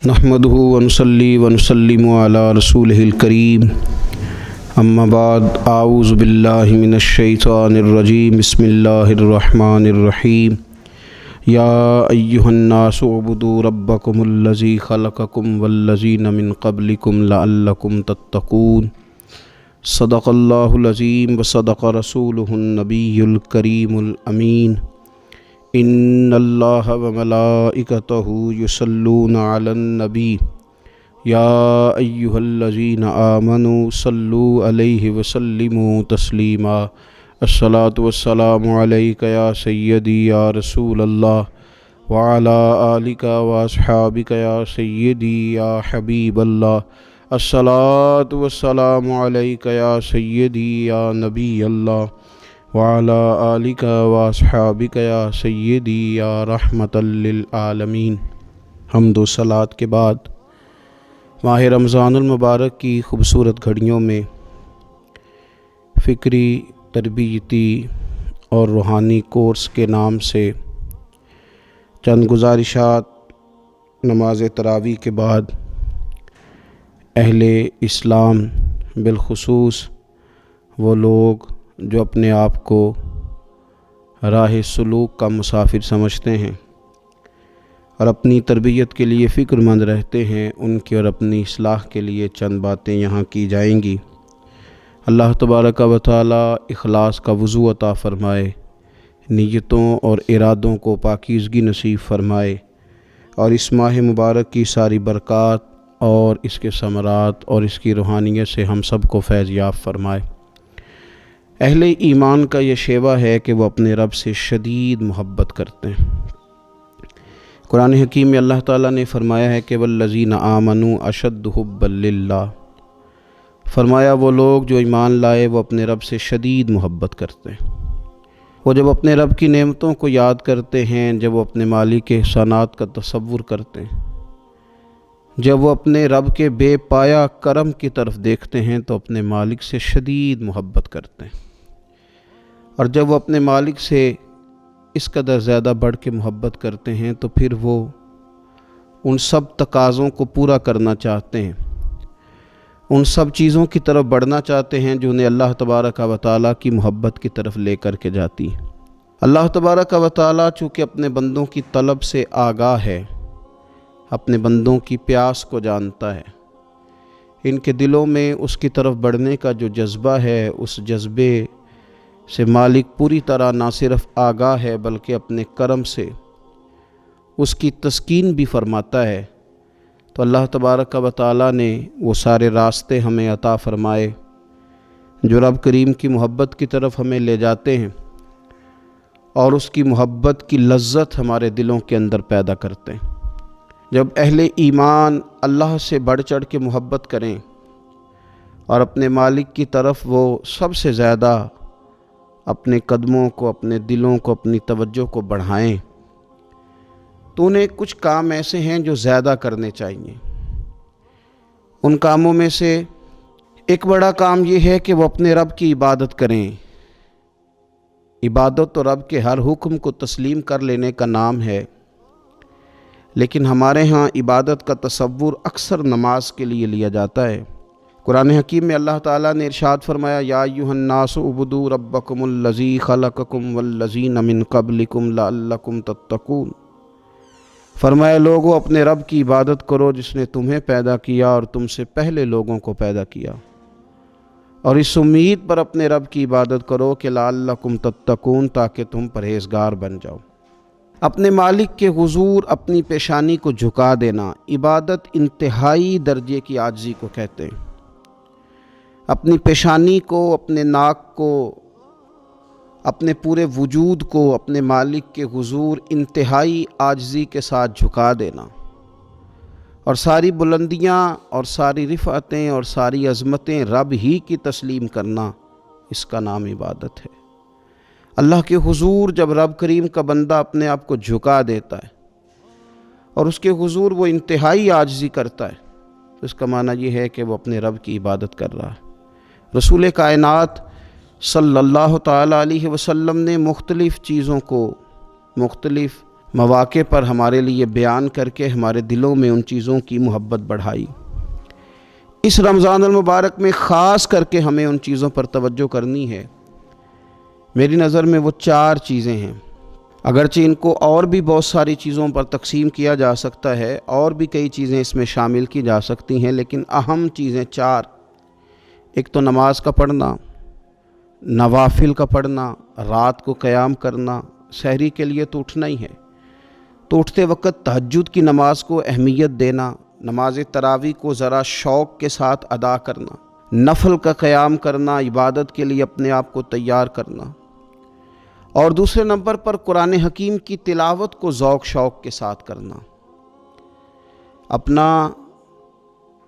نحمدہ ونصلی ونسلم علی رسولہ الکریم اما بعد اعوذ باللہ من الشیطان الرجیم بسم اللہ الرحمن الرحیم یا ایہا الناس اعبدوا ربکم الذی خلقکم والذین من قبلکم لعلکم تتقون صدق اللہ العظیم وصدق رسولہ النبی الکریم الامین ان اللہ وملائکتہ یصلون علی النبی یا ایہا الذین آمنوا صلوا علیہ وسلموا تسلیما الصلاۃ والسلام علیک یا سیدی یا رسول اللہ وعلی آلک واصحابک یا سیدی یا حبیب اللہ الصلاۃ والسلام علیک یا سیدی یا نبی اللہ وعلی آلک واصحابک یا سیدی یا رحمۃ للعالمین۔ حمد و صلوات کے بعد ماہ رمضان المبارک کی خوبصورت گھڑیوں میں فکری، تربیتی اور روحانی کورس کے نام سے چند گزارشات نماز تراویح کے بعد اہل اسلام بالخصوص وہ لوگ جو اپنے آپ کو راہ سلوک کا مسافر سمجھتے ہیں اور اپنی تربیت کے لیے فکر مند رہتے ہیں، ان کی اور اپنی اصلاح کے لیے چند باتیں یہاں کی جائیں گی۔ اللہ تبارک و تعالی اخلاص کا وضو عطا فرمائے، نیتوں اور ارادوں کو پاکیزگی نصیب فرمائے اور اس ماہ مبارک کی ساری برکات اور اس کے ثمرات اور اس کی روحانیت سے ہم سب کو فیض یاب فرمائے۔ اہل ایمان کا یہ شیوہ ہے کہ وہ اپنے رب سے شدید محبت کرتے ہیں۔ قرآن حکیم میں اللہ تعالیٰ نے فرمایا ہے کہ والذین آمنوا اشد حبا للہ، فرمایا وہ لوگ جو ایمان لائے وہ اپنے رب سے شدید محبت کرتے ہیں۔ وہ جب اپنے رب کی نعمتوں کو یاد کرتے ہیں، جب وہ اپنے مالک کے احسانات کا تصور کرتے ہیں، جب وہ اپنے رب کے بے پایا کرم کی طرف دیکھتے ہیں تو اپنے مالک سے شدید محبت کرتے ہیں، اور جب وہ اپنے مالک سے اس قدر زیادہ بڑھ کے محبت کرتے ہیں تو پھر وہ ان سب تقاضوں کو پورا کرنا چاہتے ہیں، ان سب چیزوں کی طرف بڑھنا چاہتے ہیں جو انہیں اللہ تبارک و تعالیٰ کی محبت کی طرف لے کر کے جاتی ہیں۔ اللہ تبارک و تعالیٰ چونکہ اپنے بندوں کی طلب سے آگاہ ہے، اپنے بندوں کی پیاس کو جانتا ہے، ان کے دلوں میں اس کی طرف بڑھنے کا جو جذبہ ہے، اس جذبے سے مالک پوری طرح نہ صرف آگاہ ہے بلکہ اپنے کرم سے اس کی تسکین بھی فرماتا ہے۔ تو اللہ تبارک و تعالیٰ نے وہ سارے راستے ہمیں عطا فرمائے جو رب کریم کی محبت کی طرف ہمیں لے جاتے ہیں اور اس کی محبت کی لذت ہمارے دلوں کے اندر پیدا کرتے ہیں۔ جب اہل ایمان اللہ سے بڑھ چڑھ کے محبت کریں اور اپنے مالک کی طرف وہ سب سے زیادہ اپنے قدموں کو، اپنے دلوں کو، اپنی توجہ کو بڑھائیں تو انہیں کچھ کام ایسے ہیں جو زیادہ کرنے چاہیے۔ ان کاموں میں سے ایک بڑا کام یہ ہے کہ وہ اپنے رب کی عبادت کریں۔ عبادت تو رب کے ہر حکم کو تسلیم کر لینے کا نام ہے، لیکن ہمارے ہاں عبادت کا تصور اکثر نماز کے لیے لیا جاتا ہے۔ قرآن حکیم میں اللہ تعالیٰ نے ارشاد فرمایا یا ایھا الناس اعبدوا ربکم الذی خلقکم والذین من قبلکم لعلکم تتقون، فرمایا لوگو اپنے رب کی عبادت کرو جس نے تمہیں پیدا کیا اور تم سے پہلے لوگوں کو پیدا کیا، اور اس امید پر اپنے رب کی عبادت کرو کہ لعلکم تتقون، تاکہ تم پرہیزگار بن جاؤ۔ اپنے مالک کے حضور اپنی پیشانی کو جھکا دینا عبادت انتہائی درجے کی عاجزی کو کہتے ہیں۔ اپنی پیشانی کو، اپنے ناک کو، اپنے پورے وجود کو اپنے مالک کے حضور انتہائی عاجزی کے ساتھ جھکا دینا اور ساری بلندیاں اور ساری رفعتیں اور ساری عظمتیں رب ہی کی تسلیم کرنا، اس کا نام عبادت ہے۔ اللہ کے حضور جب رب کریم کا بندہ اپنے آپ کو جھکا دیتا ہے اور اس کے حضور وہ انتہائی عاجزی کرتا ہے تو اس کا معنی یہ ہے کہ وہ اپنے رب کی عبادت کر رہا ہے۔ رسول کائنات صلی اللہ تعالیٰ علیہ وسلم نے مختلف چیزوں کو، مختلف مواقع پر ہمارے لیے بیان کر کے ہمارے دلوں میں ان چیزوں کی محبت بڑھائی۔ اس رمضان المبارک میں خاص کر کے ہمیں ان چیزوں پر توجہ کرنی ہے۔ میری نظر میں وہ 4 چیزیں ہیں، اگرچہ ان کو اور بھی بہت ساری چیزوں پر تقسیم کیا جا سکتا ہے، اور بھی کئی چیزیں اس میں شامل کی جا سکتی ہیں، لیکن اہم چیزیں 4۔ ایک تو نماز کا پڑھنا، نوافل کا پڑھنا، رات کو قیام کرنا، سحری کے لیے تو اٹھنا ہی ہے، تو اٹھتے وقت تہجد کی نماز کو اہمیت دینا، نماز تراویح کو ذرا شوق کے ساتھ ادا کرنا، نفل کا قیام کرنا، عبادت کے لیے اپنے آپ کو تیار کرنا، اور دوسرے نمبر پر قرآن حکیم کی تلاوت کو ذوق شوق کے ساتھ کرنا، اپنا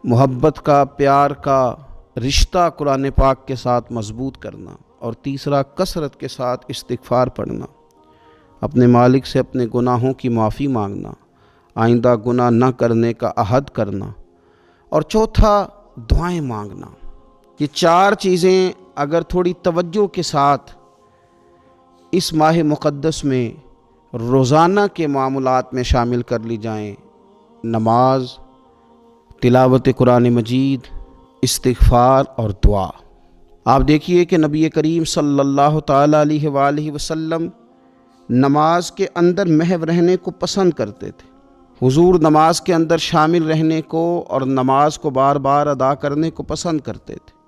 محبت کا، پیار کا رشتہ قرآن پاک کے ساتھ مضبوط کرنا، اور تیسرا کثرت کے ساتھ استغفار پڑھنا، اپنے مالک سے اپنے گناہوں کی معافی مانگنا، آئندہ گناہ نہ کرنے کا عہد کرنا، اور چوتھا دعائیں مانگنا۔ یہ 4 چیزیں اگر تھوڑی توجہ کے ساتھ اس ماہ مقدس میں روزانہ کے معاملات میں شامل کر لی جائیں، نماز، تلاوت قرآن مجید، استغفار اور دعا۔ آپ دیکھیے کہ نبی کریم صلی اللہ تعالیٰ علیہ وآلہ وسلم نماز کے اندر محو رہنے کو پسند کرتے تھے۔ حضور نماز کے اندر شامل رہنے کو اور نماز کو بار بار ادا کرنے کو پسند کرتے تھے۔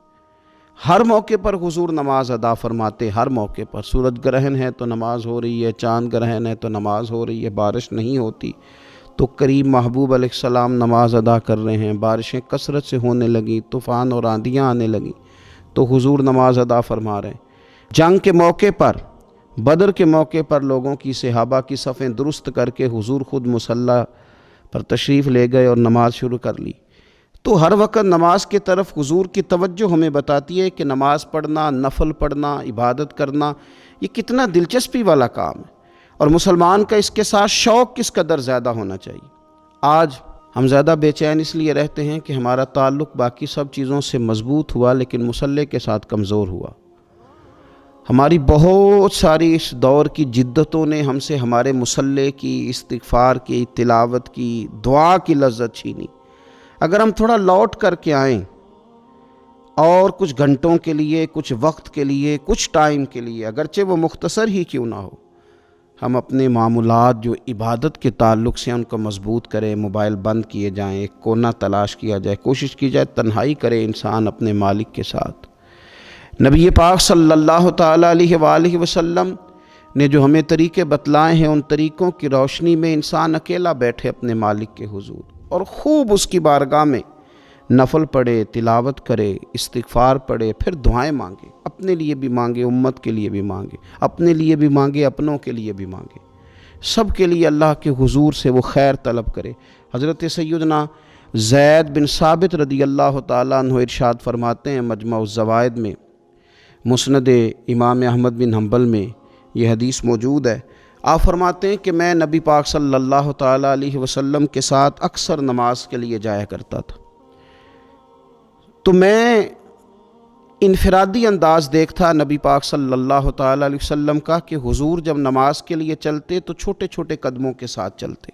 ہر موقع پر حضور نماز ادا فرماتے، ہر موقع پر۔ سورج گرہن ہے تو نماز ہو رہی ہے، چاند گرہن ہے تو نماز ہو رہی ہے، بارش نہیں ہوتی تو کریم محبوب علیہ السلام نماز ادا کر رہے ہیں، بارشیں کثرت سے ہونے لگیں، طوفان اور آندیاں آنے لگیں تو حضور نماز ادا فرما رہے ہیں۔ جنگ کے موقع پر، بدر کے موقع پر لوگوں کی، صحابہ کی صفیں درست کر کے حضور خود مصلی پر تشریف لے گئے اور نماز شروع کر لی۔ تو ہر وقت نماز کی طرف حضور کی توجہ ہمیں بتاتی ہے کہ نماز پڑھنا، نفل پڑھنا، عبادت کرنا یہ کتنا دلچسپی والا کام ہے، اور مسلمان کا اس کے ساتھ شوق کس قدر زیادہ ہونا چاہیے۔ آج ہم زیادہ بے چین اس لیے رہتے ہیں کہ ہمارا تعلق باقی سب چیزوں سے مضبوط ہوا لیکن مصلی کے ساتھ کمزور ہوا۔ ہماری بہت ساری اس دور کی جدتوں نے ہم سے ہمارے مصلی کی، استغفار کی، تلاوت کی، دعا کی لذت چھینی۔ اگر ہم تھوڑا لوٹ کر کے آئیں اور کچھ گھنٹوں کے لیے، کچھ وقت کے لیے، کچھ ٹائم کے لیے، اگرچہ وہ مختصر ہی کیوں نہ ہو، ہم اپنے معمولات جو عبادت کے تعلق سے ان کو مضبوط کریں، موبائل بند کیے جائیں، ایک کونا تلاش کیا جائے، کوشش کی جائے تنہائی کرے انسان اپنے مالک کے ساتھ۔ نبی پاک صلی اللہ تعالیٰ علیہ وآلہ وسلم نے جو ہمیں طریقے بتلائے ہیں، ان طریقوں کی روشنی میں انسان اکیلا بیٹھے اپنے مالک کے حضور اور خوب اس کی بارگاہ میں نفل پڑھے، تلاوت کرے، استغفار پڑھے، پھر دعائیں مانگے، اپنے لیے بھی مانگے، امت کے لیے بھی مانگے، اپنے لیے بھی مانگے، اپنوں کے لیے بھی مانگے، سب کے لیے اللہ کے حضور سے وہ خیر طلب کرے۔ حضرت سیدنا زید بن ثابت رضی اللہ تعالیٰ عنہ ارشاد فرماتے ہیں، مجمع الزوائد میں، مسند امام احمد بن حنبل میں یہ حدیث موجود ہے۔ آپ فرماتے ہیں کہ میں نبی پاک صلی اللہ تعالیٰ علیہ وسلم کے ساتھ اکثر نماز کے لیے جایا کرتا تھا، تو میں انفرادی انداز دیکھتا نبی پاک صلی اللہ تعالیٰ علیہ وسلم کا کہ حضور جب نماز کے لیے چلتے تو چھوٹے چھوٹے قدموں کے ساتھ چلتے۔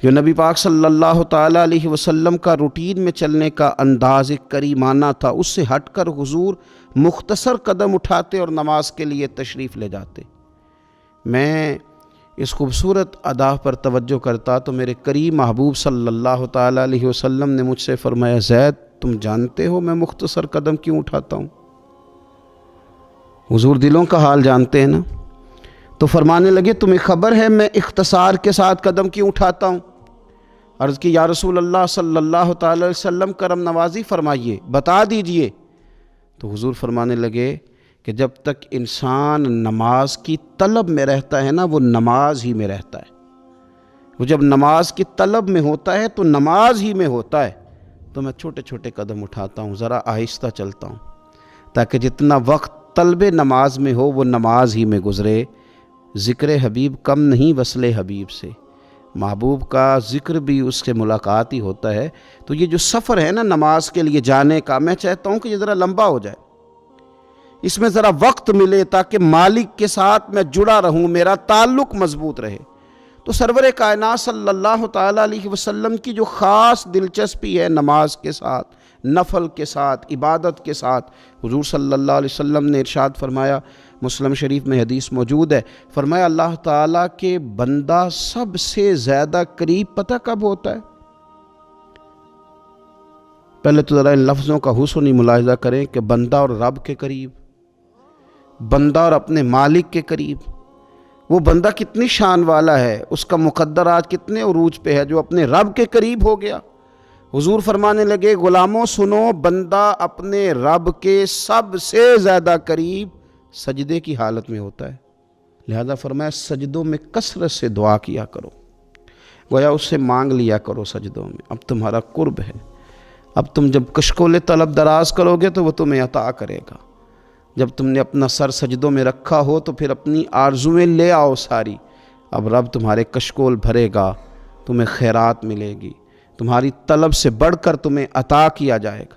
جو نبی پاک صلی اللہ تعالیٰ علیہ وسلم کا روٹین میں چلنے کا انداز ایک کریمانہ تھا، اس سے ہٹ کر حضور مختصر قدم اٹھاتے اور نماز کے لیے تشریف لے جاتے۔ میں اس خوبصورت ادا پر توجہ کرتا تو میرے کریم محبوب صلی اللہ تعالیٰ علیہ وسلم نے مجھ سے فرمایا، زید تم جانتے ہو میں مختصر قدم کیوں اٹھاتا ہوں؟ حضور دلوں کا حال جانتے ہیں نا، تو فرمانے لگے تمہیں خبر ہے میں اختصار کے ساتھ قدم کیوں اٹھاتا ہوں؟ عرض کی یا رسول اللہ صلی اللہ تعالی علیہ وسلم کرم نوازی فرمائیے، بتا دیجئے۔ تو حضور فرمانے لگے کہ جب تک انسان نماز کی طلب میں رہتا ہے نا، وہ نماز ہی میں رہتا ہے۔ وہ جب نماز کی طلب میں ہوتا ہے تو نماز ہی میں ہوتا ہے۔ تو میں چھوٹے چھوٹے قدم اٹھاتا ہوں، ذرا آہستہ چلتا ہوں، تاکہ جتنا وقت طلب نماز میں ہو وہ نماز ہی میں گزرے۔ ذکر حبیب کم نہیں وصل حبیب سے، محبوب کا ذکر بھی اس سے ملاقات ہی ہوتا ہے۔ تو یہ جو سفر ہے نا نماز کے لیے جانے کا، میں چاہتا ہوں کہ یہ ذرا لمبا ہو جائے، اس میں ذرا وقت ملے تاکہ مالک کے ساتھ میں جڑا رہوں، میرا تعلق مضبوط رہے۔ تو سرور کائنات صلی اللہ تعالیٰ علیہ وسلم کی جو خاص دلچسپی ہے نماز کے ساتھ، نفل کے ساتھ، عبادت کے ساتھ، حضور صلی اللہ علیہ وسلم نے ارشاد فرمایا، مسلم شریف میں حدیث موجود ہے، فرمایا اللہ تعالیٰ کے بندہ سب سے زیادہ قریب پتہ کب ہوتا ہے؟ پہلے تو ذرا ان لفظوں کا حسنی ملاحظہ کریں کہ بندہ اور رب کے قریب، بندہ اور اپنے مالک کے قریب۔ وہ بندہ کتنی شان والا ہے، اس کا مقدر آج کتنے عروج پہ ہے جو اپنے رب کے قریب ہو گیا۔ حضور فرمانے لگے، غلاموں سنو، بندہ اپنے رب کے سب سے زیادہ قریب سجدے کی حالت میں ہوتا ہے، لہذا فرمایا سجدوں میں کثرت سے دعا کیا کرو، گویا اس سے مانگ لیا کرو سجدوں میں، اب تمہارا قرب ہے، اب تم جب کشکول طلب دراز کرو گے تو وہ تمہیں عطا کرے گا۔ جب تم نے اپنا سر سجدوں میں رکھا ہو تو پھر اپنی آرزویں لے آؤ ساری، اب رب تمہارے کشکول بھرے گا، تمہیں خیرات ملے گی، تمہاری طلب سے بڑھ کر تمہیں عطا کیا جائے گا۔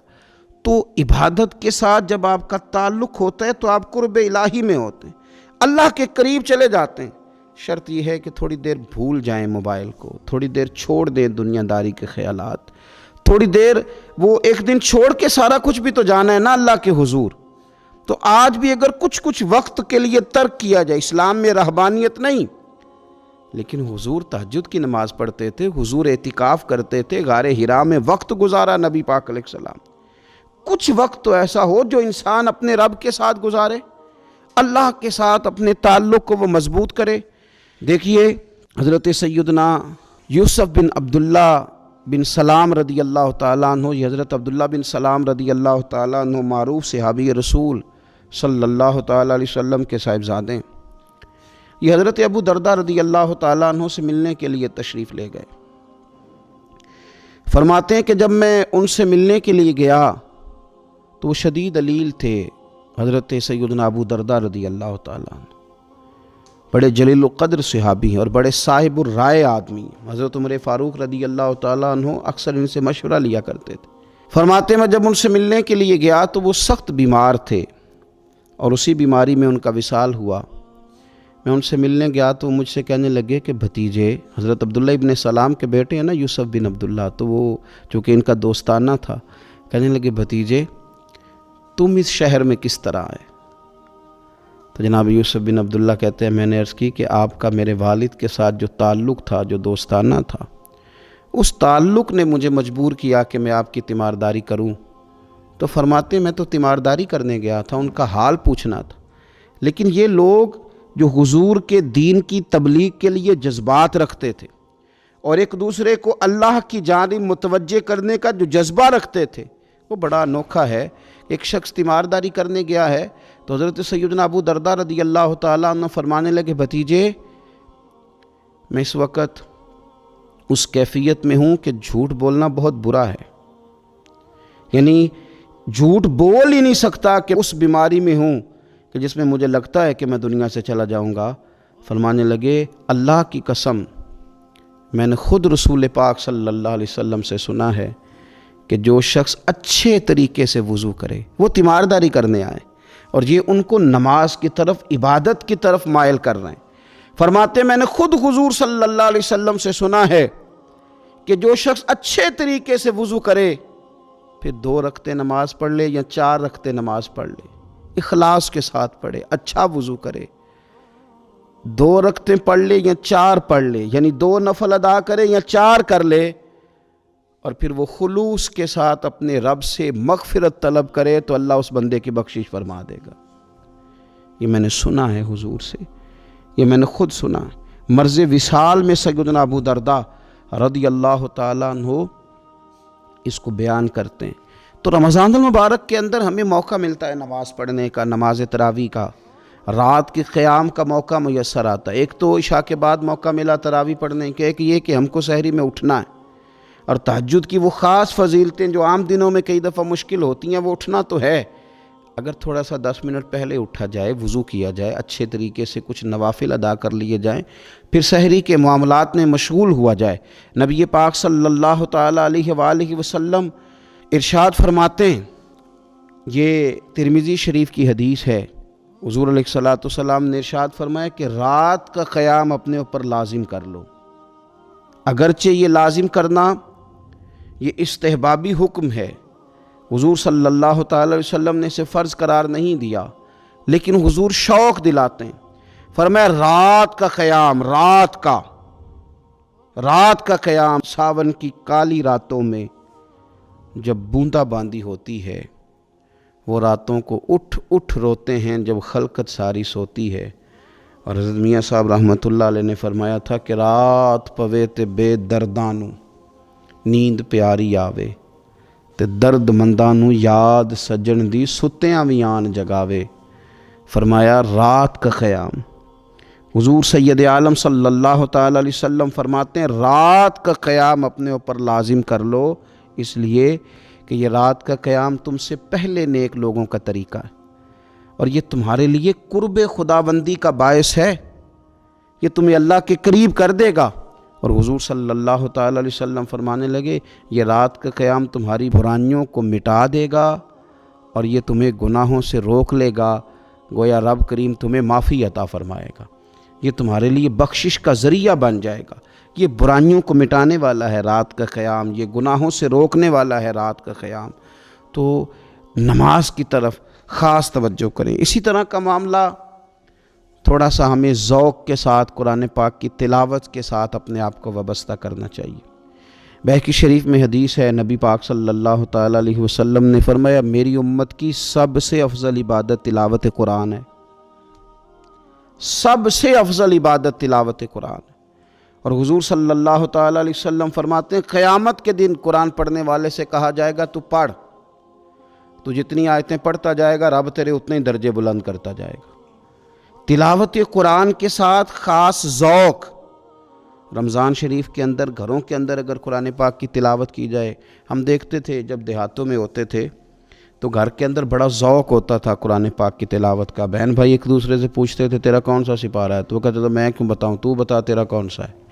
تو عبادت کے ساتھ جب آپ کا تعلق ہوتا ہے تو آپ قرب الہی میں ہوتے ہیں، اللہ کے قریب چلے جاتے ہیں۔ شرط یہ ہے کہ تھوڑی دیر بھول جائیں موبائل کو، تھوڑی دیر چھوڑ دیں دنیا داری کے خیالات، تھوڑی دیر وہ ایک دن چھوڑ کے سارا کچھ بھی تو جانا ہے نا اللہ کے حضور۔ تو آج بھی اگر کچھ وقت کے لیے ترک کیا جائے، اسلام میں رہبانیت نہیں، لیکن حضور تہجد کی نماز پڑھتے تھے، حضور اعتکاف کرتے تھے، غار حرا میں وقت گزارا نبی پاک علیہ السلام۔ کچھ وقت تو ایسا ہو جو انسان اپنے رب کے ساتھ گزارے، اللہ کے ساتھ اپنے تعلق کو وہ مضبوط کرے۔ دیکھیے حضرت سیدنا یوسف بن عبداللہ بن سلام رضی اللہ تعالیٰ عنہ، یہ حضرت عبداللہ بن سلام رضی اللہ تعالیٰ عنہ معروف صحابی رسول صلی اللہ تعالیٰ علیہ وسلم کے صاحبزادے، یہ حضرت ابو دردہ رضی اللہ تعالیٰ عنہ سے ملنے کے لیے تشریف لے گئے۔ فرماتے ہیں کہ جب میں ان سے ملنے کے لیے گیا تو وہ شدید علیل تھے، حضرت سیدنا ابو دردہ رضی اللہ تعالیٰ عنہ بڑے جلیل القدر صحابی ہیں اور بڑے صاحب الرائے آدمی ہیں۔ حضرت عمر فاروق رضی اللہ تعالیٰ عنہ اکثر ان سے مشورہ لیا کرتے تھے۔ فرماتے ہیں میں جب ان سے ملنے کے لیے گیا تو وہ سخت بیمار تھے اور اسی بیماری میں ان کا وصال ہوا۔ میں ان سے ملنے گیا تو مجھ سے کہنے لگے کہ بھتیجے، حضرت عبداللہ ابن سلام کے بیٹے ہیں نا یوسف بن عبداللہ، تو وہ چونکہ ان کا دوستانہ تھا، کہنے لگے بھتیجے تم اس شہر میں کس طرح آئے؟ تو جناب یوسف بن عبداللہ کہتے ہیں میں نے عرض کی کہ آپ کا میرے والد کے ساتھ جو تعلق تھا، جو دوستانہ تھا، اس تعلق نے مجھے مجبور کیا کہ میں آپ کی تیمارداری کروں۔ تو فرماتے میں تو تیمارداری کرنے گیا تھا، ان کا حال پوچھنا تھا، لیکن یہ لوگ جو حضور کے دین کی تبلیغ کے لیے جذبات رکھتے تھے اور ایک دوسرے کو اللہ کی جانب متوجہ کرنے کا جو جذبہ رکھتے تھے، وہ بڑا انوکھا ہے۔ ایک شخص تیمارداری کرنے گیا ہے تو حضرت سیدنا ابو دردہ رضی اللہ تعالیٰ عنہ فرمانے لگے بھتیجے میں اس وقت اس کیفیت میں ہوں کہ جھوٹ بولنا بہت برا ہے، یعنی جھوٹ بول ہی نہیں سکتا کہ اس بیماری میں ہوں کہ جس میں مجھے لگتا ہے کہ میں دنیا سے چلا جاؤں گا۔ فرمانے لگے اللہ کی قسم میں نے خود رسول پاک صلی اللہ علیہ وسلم سے سنا ہے کہ جو شخص اچھے طریقے سے وضو کرے، وہ تیمارداری کرنے آئے اور یہ ان کو نماز کی طرف، عبادت کی طرف مائل کر رہے ہیں۔ فرماتے میں نے خود حضور صلی اللہ علیہ وسلم سے سنا ہے کہ جو شخص اچھے طریقے سے وضو کرے پھر 2 رکعتیں نماز پڑھ لے یا 4 رکعتیں نماز پڑھ لے، اخلاص کے ساتھ پڑھے، اچھا وضو کرے، 2 رکعتیں پڑھ لے یا 4 پڑھ لے، یعنی 2 نفل ادا کرے یا 4 کر لے، اور پھر وہ خلوص کے ساتھ اپنے رب سے مغفرت طلب کرے تو اللہ اس بندے کی بخشش فرما دے گا۔ یہ میں نے سنا ہے حضور سے، یہ میں نے خود سنا ہے۔ مرض وصال میں سیدنا ابو دردہ رضی اللہ تعالیٰ عنہ اس کو بیان کرتے ہیں۔ تو رمضان المبارک کے اندر ہمیں موقع ملتا ہے نماز پڑھنے کا، نماز تراویح کا، رات کے قیام کا موقع میسر آتا ہے۔ ایک تو عشاء کے بعد موقع ملا تراویح پڑھنے کا، ایک یہ کہ ہم کو سحری میں اٹھنا ہے، اور تہجد کی وہ خاص فضیلتیں جو عام دنوں میں کئی دفعہ مشکل ہوتی ہیں، وہ اٹھنا تو ہے۔ اگر تھوڑا سا 10 منٹ پہلے اٹھا جائے، وضو کیا جائے، اچھے طریقے سے کچھ نوافل ادا کر لیے جائیں، پھر سحری کے معاملات میں مشغول ہوا جائے۔ نبی پاک صلی اللہ تعالیٰ علیہ وآلہ وسلم ارشاد فرماتے ہیں، یہ ترمذی شریف کی حدیث ہے، حضور علیہ الصلوۃ والسلام نے ارشاد فرمایا کہ رات کا قیام اپنے اوپر لازم کر لو۔ اگرچہ یہ لازم کرنا یہ استحبابی حکم ہے، حضور صلی اللہ تعالی علیہ وسلم نے اسے فرض قرار نہیں دیا، لیکن حضور شوق دلاتے ہیں۔ فرمایا رات کا قیام، رات کا قیام، ساون کی کالی راتوں میں جب بوندا باندی ہوتی ہے، وہ راتوں کو اٹھ اٹھ روتے ہیں جب خلقت ساری سوتی ہے۔ اور حضرت میاں صاحب رحمۃ اللہ علیہ نے فرمایا تھا کہ رات پوے تے بے دردانو نیند پیاری آوے، تے درد مندانو یاد سجن دی ستیاں وی آن جگاوے۔ فرمایا رات کا قیام، حضور سید عالم صلی اللہ تعالی علیہ وسلم فرماتے ہیں رات کا قیام اپنے اوپر لازم کر لو، اس لیے کہ یہ رات کا قیام تم سے پہلے نیک لوگوں کا طریقہ ہے، اور یہ تمہارے لیے قرب خداوندی کا باعث ہے، یہ تمہیں اللہ کے قریب کر دے گا۔ اور حضور صلی اللہ تعالی علیہ وسلم فرمانے لگے یہ رات کا قیام تمہاری برائیوں کو مٹا دے گا اور یہ تمہیں گناہوں سے روک لے گا، گویا رب کریم تمہیں معافی عطا فرمائے گا، یہ تمہارے لیے بخشش کا ذریعہ بن جائے گا۔ یہ برائیوں کو مٹانے والا ہے رات کا قیام، یہ گناہوں سے روکنے والا ہے رات کا قیام۔ تو نماز کی طرف خاص توجہ کریں۔ اسی طرح کا معاملہ تھوڑا سا ہمیں ذوق کے ساتھ قرآن پاک کی تلاوت کے ساتھ اپنے آپ کو وابستہ کرنا چاہیے۔ بہقی شریف میں حدیث ہے، نبی پاک صلی اللہ تعالی علیہ وسلم نے فرمایا میری امت کی سب سے افضل عبادت تلاوت قرآن ہے، سب سے افضل عبادت تلاوت قرآن ہے۔ اور حضور صلی اللہ تعالی علیہ وسلم فرماتے ہیں قیامت کے دن قرآن پڑھنے والے سے کہا جائے گا تو پڑھ، تو جتنی آیتیں پڑھتا جائے گا رب تیرے اتنے درجے بلند کرتا جائے گا۔ تلاوت قرآن کے ساتھ خاص ذوق، رمضان شریف کے اندر گھروں کے اندر اگر قرآن پاک کی تلاوت کی جائے، ہم دیکھتے تھے جب دیہاتوں میں ہوتے تھے تو گھر کے اندر بڑا ذوق ہوتا تھا قرآن پاک کی تلاوت کا۔ بہن بھائی ایک دوسرے سے پوچھتے تھے تیرا کون سا سپارہ ہے، تو وہ کہتے تھے میں کیوں بتاؤں، تو بتا تیرا کون سا ہے۔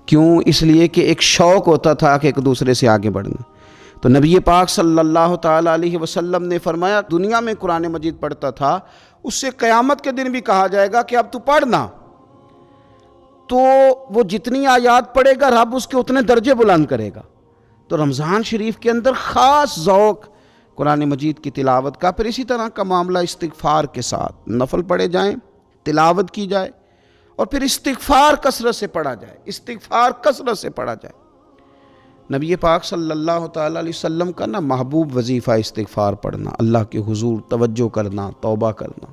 کیوں؟ اس لیے کہ ایک شوق ہوتا تھا کہ ایک دوسرے سے آگے بڑھنا۔ تو نبی پاک صلی اللہ تعالی علیہ وسلم نے فرمایا دنیا میں قرآن مجید پڑھتا تھا، اس سے قیامت کے دن بھی کہا جائے گا کہ اب تو پڑھنا، تو وہ جتنی آیات پڑھے گا رب اس کے اتنے درجے بلند کرے گا۔ تو رمضان شریف کے اندر خاص ذوق قرآن مجید کی تلاوت کا۔ پھر اسی طرح کا معاملہ استغفار کے ساتھ، نفل پڑھے جائیں، تلاوت کی جائے، اور پھر استغفار کثرت سے پڑھا جائے، استغفار کثرت سے پڑھا جائے۔ نبی پاک صلی اللہ تعالی علیہ وسلم کا محبوب وظیفہ استغفار پڑھنا، اللہ کے حضور توجہ کرنا، توبہ کرنا۔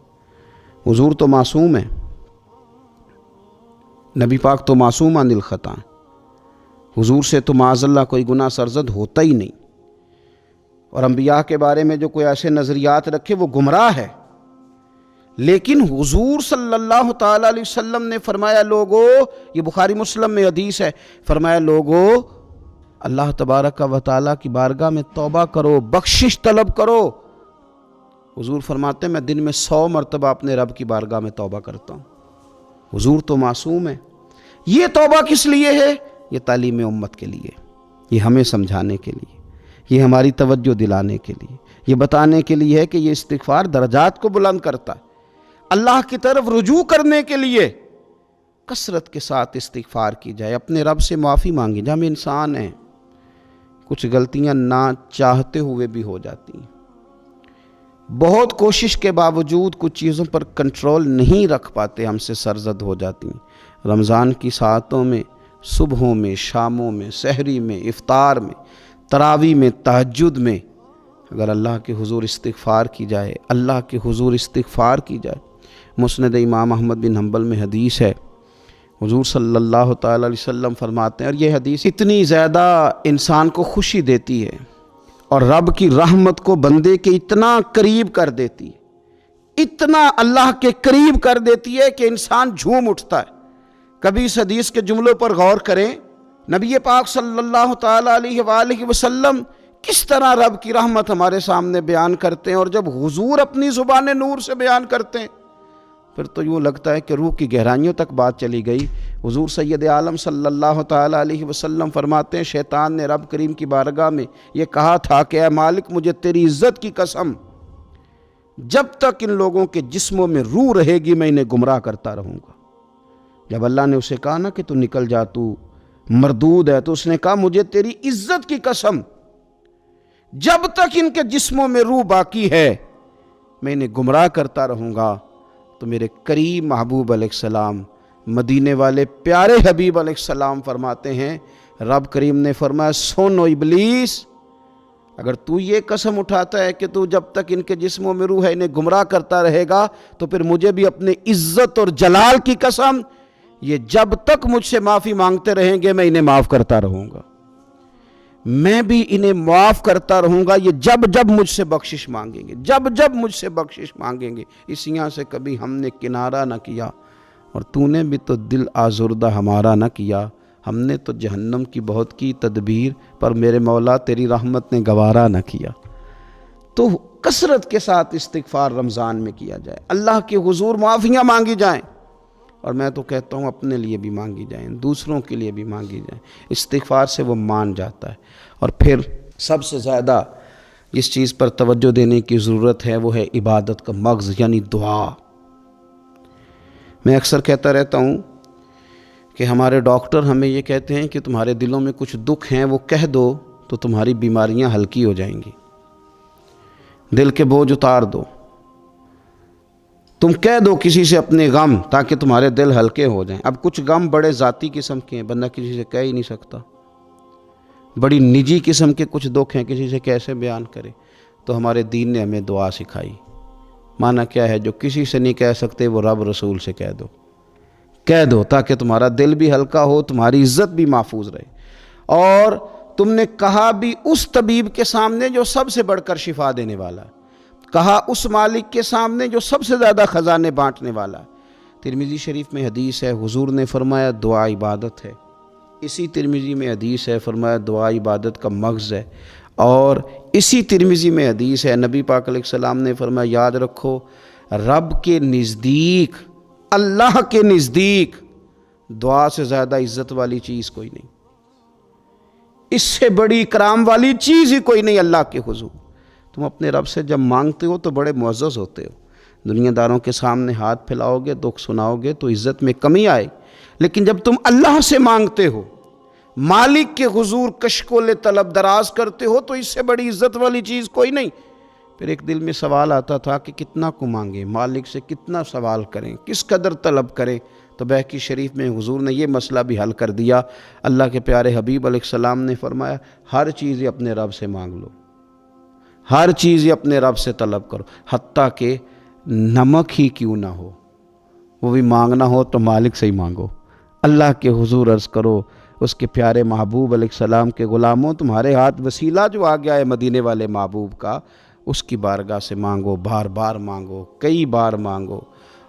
حضور تو معصوم ہے، نبی پاک تو معصوم عن الخطا، حضور سے تو معاذ اللہ کوئی گناہ سرزد ہوتا ہی نہیں۔ اور انبیاء کے بارے میں جو کوئی ایسے نظریات رکھے وہ گمراہ ہے، لیکن حضور صلی اللہ تعالی علیہ وسلم نے فرمایا لوگو، یہ بخاری مسلم میں حدیث ہے، فرمایا لوگو اللہ تبارک و تعالیٰ کی بارگاہ میں توبہ کرو، بخشش طلب کرو۔ حضور فرماتے ہیں میں دن میں 100 مرتبہ اپنے رب کی بارگاہ میں توبہ کرتا ہوں۔ حضور تو معصوم ہے۔ یہ توبہ کس لیے ہے؟ یہ تعلیم امت کے لیے، یہ ہمیں سمجھانے کے لیے، یہ ہماری توجہ دلانے کے لیے، یہ بتانے کے لیے ہے کہ یہ استغفار درجات کو بلند کرتا ہے۔ اللہ کی طرف رجوع کرنے کے لیے کثرت کے ساتھ استغفار کی جائے، اپنے رب سے معافی مانگی جائے۔ ہم انسان ہیں، کچھ غلطیاں نہ چاہتے ہوئے بھی ہو جاتی ہیں، بہت کوشش کے باوجود کچھ چیزوں پر کنٹرول نہیں رکھ پاتے، ہم سے سرزد ہو جاتی ہیں۔ رمضان کی ساعتوں میں، صبحوں میں، شاموں میں، سحری میں، افطار میں، تراویح میں، تہجد میں اگر اللہ کے حضور استغفار کی جائے، اللہ کے حضور استغفار کی جائے۔ مسند امام احمد بن حنبل میں حدیث ہے، حضور صلی اللہ تعالی علیہ وسلم فرماتے ہیں، اور یہ حدیث اتنی زیادہ انسان کو خوشی دیتی ہے اور رب کی رحمت کو بندے کے اتنا قریب کر دیتی ہے، اتنا اللہ کے قریب کر دیتی ہے کہ انسان جھوم اٹھتا ہے۔ کبھی اس حدیث کے جملوں پر غور کریں، نبی پاک صلی اللہ تعالی علیہ وآلہ وسلم کس طرح رب کی رحمت ہمارے سامنے بیان کرتے ہیں، اور جب حضور اپنی زبان نور سے بیان کرتے ہیں پھر تو یوں لگتا ہے کہ روح کی گہرائیوں تک بات چلی گئی۔ حضور سید عالم صلی اللہ تعالی علیہ وسلم فرماتے ہیں شیطان نے رب کریم کی بارگاہ میں یہ کہا تھا کہ اے مالک مجھے تیری عزت کی قسم، جب تک ان لوگوں کے جسموں میں روح رہے گی میں انہیں گمراہ کرتا رہوں گا۔ جب اللہ نے اسے کہا نا کہ تو نکل جا، تو مردود ہے، تو اس نے کہا مجھے تیری عزت کی قسم، جب تک ان کے جسموں میں روح باقی ہے میں انہیں گمراہ کرتا رہوں گا۔ تو میرے کریم محبوب علیہ السلام، مدینے والے پیارے حبیب علیہ السلام فرماتے ہیں، رب کریم نے فرمایا سن و ابلیس، اگر تو یہ قسم اٹھاتا ہے کہ تو جب تک ان کے جسموں میں روح ہے انہیں گمراہ کرتا رہے گا، تو پھر مجھے بھی اپنے عزت اور جلال کی قسم، یہ جب تک مجھ سے معافی مانگتے رہیں گے میں انہیں معاف کرتا رہوں گا، میں بھی انہیں معاف کرتا رہوں گا، یہ جب جب مجھ سے بخشش مانگیں گے، جب جب مجھ سے بخشش مانگیں گے۔ اس یہاں سے کبھی ہم نے کنارہ نہ کیا، اور تو نے بھی تو دل آزردہ ہمارا نہ کیا، ہم نے تو جہنم کی بہت کی تدبیر، پر میرے مولا تیری رحمت نے گوارا نہ کیا۔ تو کثرت کے ساتھ استغفار رمضان میں کیا جائے، اللہ کے حضور معافیاں مانگی جائیں، اور میں تو کہتا ہوں اپنے لیے بھی مانگی جائیں، دوسروں کے لیے بھی مانگی جائیں، استغفار سے وہ مان جاتا ہے۔ اور پھر سب سے زیادہ جس چیز پر توجہ دینے کی ضرورت ہے وہ ہے عبادت کا مغز، یعنی دعا۔ میں اکثر کہتا رہتا ہوں کہ ہمارے ڈاکٹر ہمیں یہ کہتے ہیں کہ تمہارے دلوں میں کچھ دکھ ہیں وہ کہہ دو تو تمہاری بیماریاں ہلکی ہو جائیں گی، دل کے بوجھ اتار دو، تم کہہ دو کسی سے اپنے غم تاکہ تمہارے دل ہلکے ہو جائیں۔ اب کچھ غم بڑے ذاتی قسم کے ہیں، بندہ کسی سے کہہ ہی نہیں سکتا، بڑی نجی قسم کے کچھ دکھ ہیں، کسی سے کیسے بیان کرے؟ تو ہمارے دین نے ہمیں دعا سکھائی۔ معنی کیا ہے؟ جو کسی سے نہیں کہہ سکتے وہ رب رسول سے کہہ دو تاکہ تمہارا دل بھی ہلکا ہو، تمہاری عزت بھی محفوظ رہے۔ اور تم نے کہا بھی اس طبیب کے سامنے جو سب سے بڑھ کر شفا دینے والا ہے، کہا اس مالک کے سامنے جو سب سے زیادہ خزانے بانٹنے والا ہے۔ ترمذی شریف میں حدیث ہے، حضور نے فرمایا دعا عبادت ہے۔ اسی ترمذی میں حدیث ہے، فرمایا دعا عبادت کا مغز ہے۔ اور اسی ترمذی میں حدیث ہے، نبی پاک علیہ السلام نے فرمایا یاد رکھو، رب کے نزدیک، اللہ کے نزدیک دعا سے زیادہ عزت والی چیز کوئی نہیں، اس سے بڑی اکرام والی چیز ہی کوئی نہیں اللہ کے حضور۔ تم اپنے رب سے جب مانگتے ہو تو بڑے معزز ہوتے ہو، دنیا داروں کے سامنے ہاتھ پھیلاؤ گے، دکھ سناؤ گے تو عزت میں کمی آئے، لیکن جب تم اللہ سے مانگتے ہو، مالک کے حضور کشکول طلب دراز کرتے ہو، تو اس سے بڑی عزت والی چیز کوئی نہیں۔ پھر ایک دل میں سوال آتا تھا کہ کتنا کو مانگیں، مالک سے کتنا سوال کریں، کس قدر طلب کریں؟ تو بہقی شریف میں حضور نے یہ مسئلہ بھی حل کر دیا۔ اللہ کے پیارے حبیب علیہ السلام نے فرمایا ہر چیز یہ اپنے رب سے مانگ لو، ہر چیز یہ اپنے رب سے طلب کرو، حتیٰ کہ نمک ہی کیوں نہ ہو، وہ بھی مانگنا ہو تو مالک سے ہی مانگو۔ اللہ کے حضور عرض کرو اس کے پیارے محبوب علیہ السلام کے غلاموں، تمہارے ہاتھ وسیلہ جو آ گیا ہے مدینے والے محبوب کا، اس کی بارگاہ سے مانگو، بار بار مانگو، کئی بار مانگو،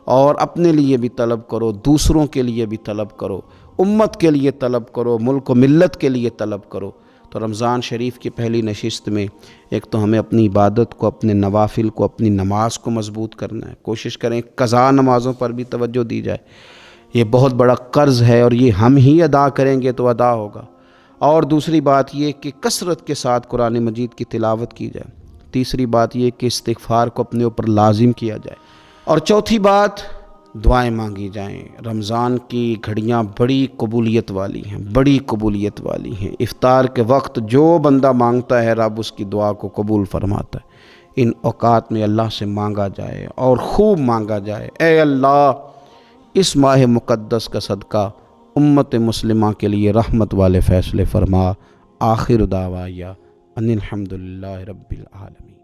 اور اپنے لیے بھی طلب کرو، دوسروں کے لیے بھی طلب کرو، امت کے لیے طلب کرو، ملک و ملت کے لیے طلب کرو۔ تو رمضان شریف کی پہلی نشست میں ایک تو ہمیں اپنی عبادت کو، اپنے نوافل کو، اپنی نماز کو مضبوط کرنا ہے، کوشش کریں قضا نمازوں پر بھی توجہ دی جائے، یہ بہت بڑا قرض ہے اور یہ ہم ہی ادا کریں گے تو ادا ہوگا۔ اور دوسری بات یہ کہ کثرت کے ساتھ قرآن مجید کی تلاوت کی جائے۔ تیسری بات یہ کہ استغفار کو اپنے اوپر لازم کیا جائے۔ اور چوتھی بات دعائیں مانگی جائیں۔ رمضان کی گھڑیاں بڑی قبولیت والی ہیں، بڑی قبولیت والی ہیں۔ افطار کے وقت جو بندہ مانگتا ہے رب اس کی دعا کو قبول فرماتا ہے۔ ان اوقات میں اللہ سے مانگا جائے اور خوب مانگا جائے، اے اللہ اس ماہ مقدس کا صدقہ امت مسلمہ کے لیے رحمت والے فیصلے فرما۔ آخر دعوایا ان الحمدللہ رب العالمین۔